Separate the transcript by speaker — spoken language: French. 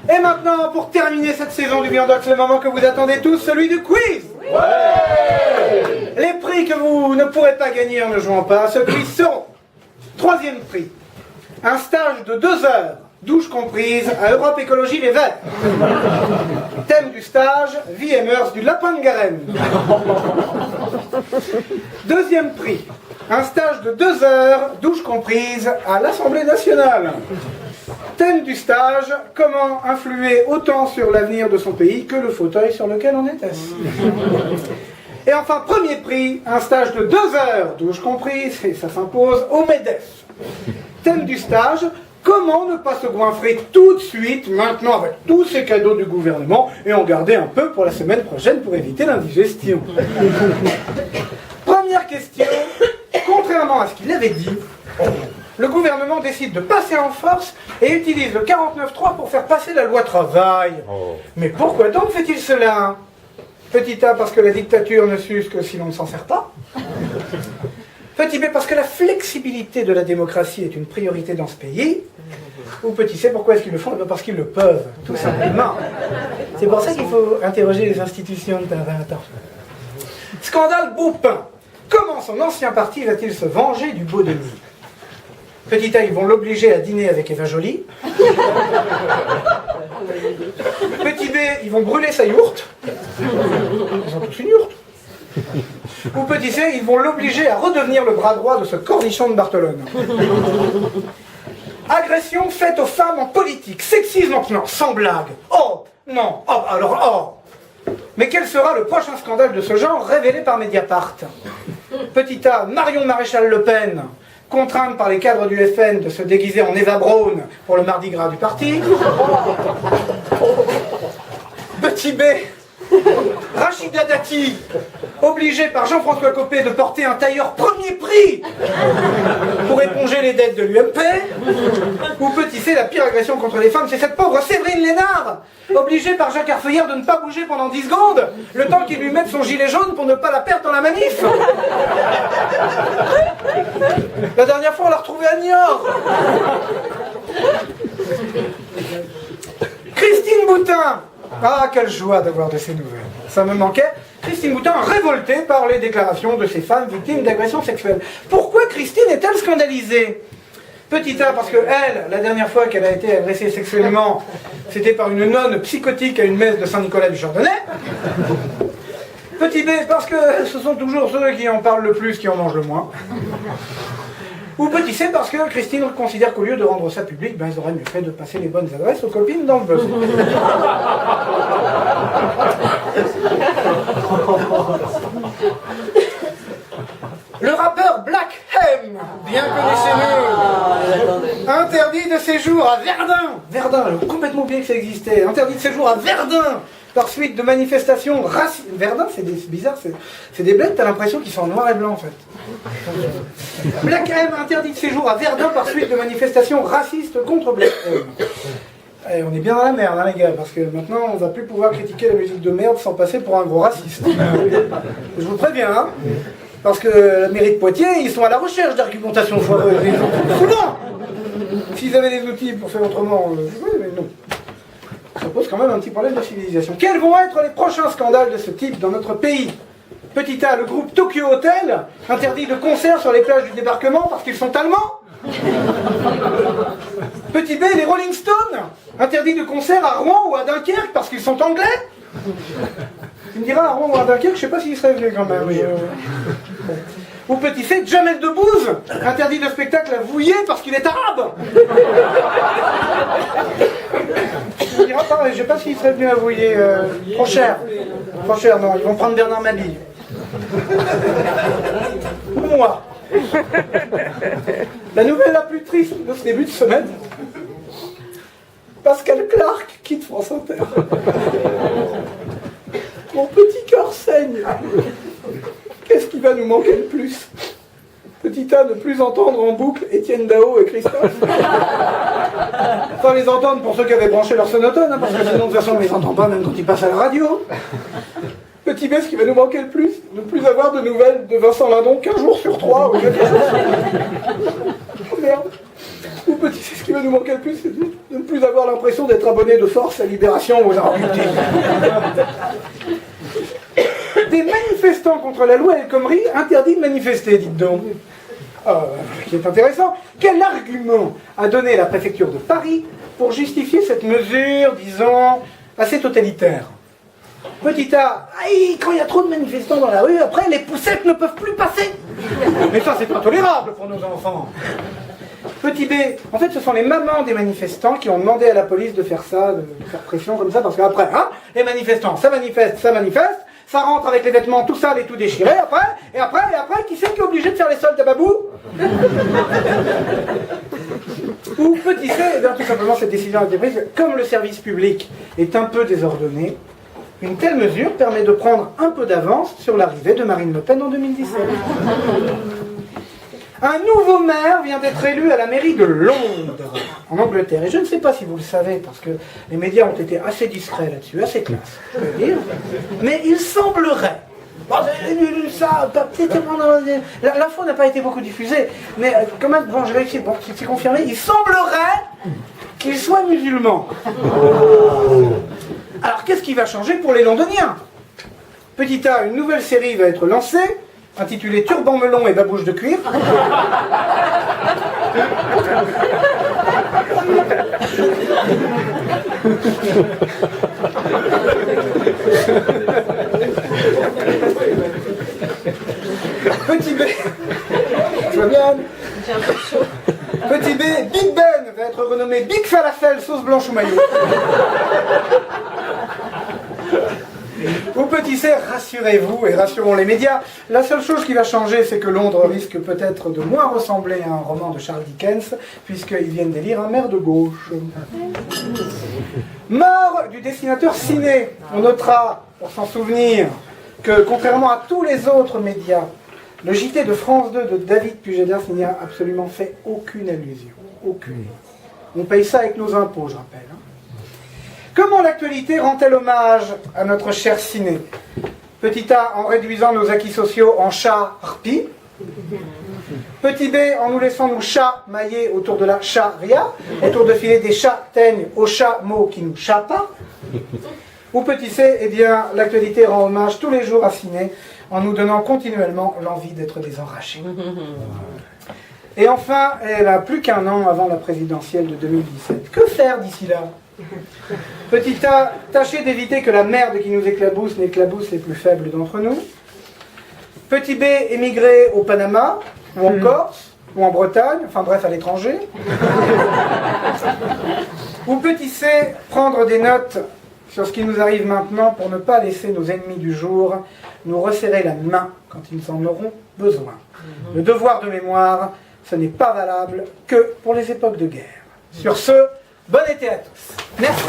Speaker 1: Et maintenant, pour terminer cette saison du Biondoc, le moment que vous attendez tous, celui du quiz. Ouais. Les prix que vous ne pourrez pas gagner en ne jouant pas à ce quiz seront: troisième prix, un stage de 2 heures, douche comprise, à Europe Écologie Les Verts. Thème du stage, vie et mœurs du lapin de Garenne. Deuxième prix, un stage de 2 heures, douche comprise, à l'Assemblée nationale. Thème du stage, comment influer autant sur l'avenir de son pays que le fauteuil sur lequel on est assis. Et enfin, premier prix, un stage de 2 heures, douche comprise, et ça s'impose au MEDEF. Thème du stage, comment ne pas se goinfrer tout de suite, maintenant, avec tous ces cadeaux du gouvernement, et en garder un peu pour la semaine prochaine pour éviter l'indigestion. Première question, contrairement à ce qu'il avait dit, le gouvernement décide de passer en force et utilise le 49.3 pour faire passer la loi travail. Mais pourquoi donc fait-il cela? Petit A, parce que la dictature ne s'use que si l'on ne s'en sert pas. Petit B, parce que la flexibilité de la démocratie est une priorité dans ce pays. Ou petit C, pourquoi est-ce qu'ils le font? Parce qu'ils le peuvent, tout simplement. C'est pour ça qu'il faut interroger les institutions de temps en temps. Scandale Baupin. Comment son ancien parti va-t-il se venger du beau Denis? Petit A, ils vont l'obliger à dîner avec Eva Joly. Petit B, ils vont brûler sa yourte. Ils ont tous une yourte. Ou petit C, ils vont l'obliger à redevenir le bras droit de ce cornichon de Barcelone. Agression faite aux femmes en politique. Sexisme maintenant, sans blague. Oh, non, oh, alors, oh. Mais quel sera le prochain scandale de ce genre révélé par Mediapart? Petit A, Marion Maréchal Le Pen, contrainte par les cadres du FN de se déguiser en Eva Braun pour le mardi gras du parti. Petit B, Rachida Dati, obligée par Jean-François Copé de porter un tailleur premier prix pour éponger les dettes de l'UMP. Ou petit C, la pire agression contre les femmes, c'est cette pauvre Séverine Lénard, obligée par Jacques Arfeuillère de ne pas bouger pendant 10 secondes, le temps qu'il lui mette son gilet jaune pour ne pas la perdre dans la manif. La dernière fois, on l'a retrouvée à Niort. Christine Boutin. Ah, quelle joie d'avoir de ces nouvelles. Ça me manquait. Christine Boutin, révoltée par les déclarations de ces femmes victimes d'agressions sexuelles. Pourquoi Christine est-elle scandalisée? Petit A, parce que elle, la dernière fois qu'elle a été agressée sexuellement, c'était par une nonne psychotique à une messe de Saint-Nicolas du Chardonnay. Petit B, parce que ce sont toujours ceux qui en parlent le plus qui en mangent le moins. Ou petit C, parce que Christine considère qu'au lieu de rendre ça public, ben, ils auraient mieux fait de passer les bonnes adresses aux copines dans le besoin. Le rappeur Black M, bien connu chez nous, interdit de séjour à Verdun. Verdun, j'ai complètement oublié que ça existait. Interdit de séjour à Verdun par suite de manifestations racistes. Verdun, c'est bizarre, c'est des bleds, t'as l'impression qu'ils sont en noir et blanc en fait. Black M, interdit de séjour à Verdun par suite de manifestations racistes contre Black M. Et on est bien dans la merde, hein, les gars, parce que maintenant on va plus pouvoir critiquer la musique de merde sans passer pour un gros raciste. Je vous préviens, hein, parce que la mairie de Poitiers, ils sont à la recherche d'argumentation foireuse. Souvent, s'ils avaient les outils pour faire autrement, oui, mais non. Ça pose quand même un petit problème de civilisation. Quels vont être les prochains scandales de ce type dans notre pays? Petit A, le groupe Tokyo Hotel interdit de concert sur les plages du débarquement parce qu'ils sont allemands. Petit B, les Rolling Stones interdit de concert à Rouen ou à Dunkerque parce qu'ils sont anglais. Tu me diras, à Rouen ou à Dunkerque, je sais pas s'ils seraient venus quand même. Ou petit C, Jamel Debbouze interdit de spectacle à Vouillé parce qu'il est arabe. Tu me diras, pareil, je sais pas s'ils seraient venus à Vouillé. Trop cher. Trop cher, non, ils vont prendre Bernard Mabille. Ou moi. La nouvelle la plus triste de ce début de semaine, Pascal Clark quitte France Inter. Mon petit cœur saigne. Qu'est-ce qui va nous manquer le plus? Petit A, ne plus entendre en boucle Étienne Dao et Christophe. Enfin, les entendre pour ceux qui avaient branché leur sonotone, hein, parce que sinon, de toute façon, on ne les entend pas même quand ils passent à la radio. Petit B, ce qui va nous manquer le plus, ne plus avoir de nouvelles de Vincent Lindon qu'un jour sur 3. Ou quelque chose. Oh merde. Ou petit C, ce qui qui va nous manquer le plus, c'est de ne plus avoir l'impression d'être abonné de force à Libération ou aux Arabes Unis. Des manifestants contre la loi El Khomri interdit de manifester, dites donc. Qui est intéressant. Quel argument a donné la préfecture de Paris pour justifier cette mesure, disons, assez totalitaire? Petit A, quand il y a trop de manifestants dans la rue, après les poussettes ne peuvent plus passer. Mais ça, c'est intolérable pour nos enfants. Petit B, en fait, ce sont les mamans des manifestants qui ont demandé à la police de faire ça, de faire pression comme ça, parce qu'après, les manifestants, ça manifeste, ça rentre avec les vêtements tout sales et tout déchirés, après, qui c'est qui est obligé de faire les soldes à Babou? Ou petit C, eh bien, tout simplement, cette décision a été prise, comme le service public est un peu désordonné, une telle mesure permet de prendre un peu d'avance sur l'arrivée de Marine Le Pen en 2017. Un nouveau maire vient d'être élu à la mairie de Londres, en Angleterre. Et je ne sais pas si vous le savez, parce que les médias ont été assez discrets là-dessus, assez classe, je veux dire. Mais il semblerait, l'info n'a pas été beaucoup diffusée, mais quand même, bon, j'ai vérifié, bon, c'est confirmé, il semblerait qu'il soit musulman. Alors, qu'est-ce qui va changer pour les Londoniens? Petit A, une nouvelle série va être lancée, intitulée Turban melon et babouche de cuir. Petit B, tu vas bien? J'ai un peu chaud. Petit B, Big Ben va être renommé Big Falafel sauce blanche ou maillot. Ou petit C, rassurez-vous et rassurons les médias, la seule chose qui va changer, c'est que Londres risque peut-être de moins ressembler à un roman de Charles Dickens, puisqu'ils viennent d'élire un maire de gauche. Mort du dessinateur Ciné. On notera, pour s'en souvenir, que contrairement à tous les autres médias, le JT de France 2 de David Pujadas n'y a absolument fait aucune allusion. Aucune. On paye ça avec nos impôts, je rappelle. Comment l'actualité rend-elle hommage à notre cher ciné? Petit A, en réduisant nos acquis sociaux en chats harpies. Petit B, en nous laissant nous chamailler autour de la charia, autour de filer des châtaignes aux chameaux qui nous chapent. Ou petit C, eh bien, l'actualité rend hommage tous les jours à ciné en nous donnant continuellement l'envie d'être des enragés. Et enfin, elle a plus qu'un an avant la présidentielle de 2017. Que faire d'ici là? Petit A, tâchez d'éviter que la merde qui nous éclabousse n'éclabousse les plus faibles d'entre nous. Petit B, émigrer au Panama, ou en Corse, ou en Bretagne, enfin bref, à l'étranger. Ou petit C, prendre des notes sur ce qui nous arrive maintenant pour ne pas laisser nos ennemis du jour nous resserrer la main quand ils en auront besoin. Le devoir de mémoire, ce n'est pas valable que pour les époques de guerre. Sur ce, bon été à tous. Merci.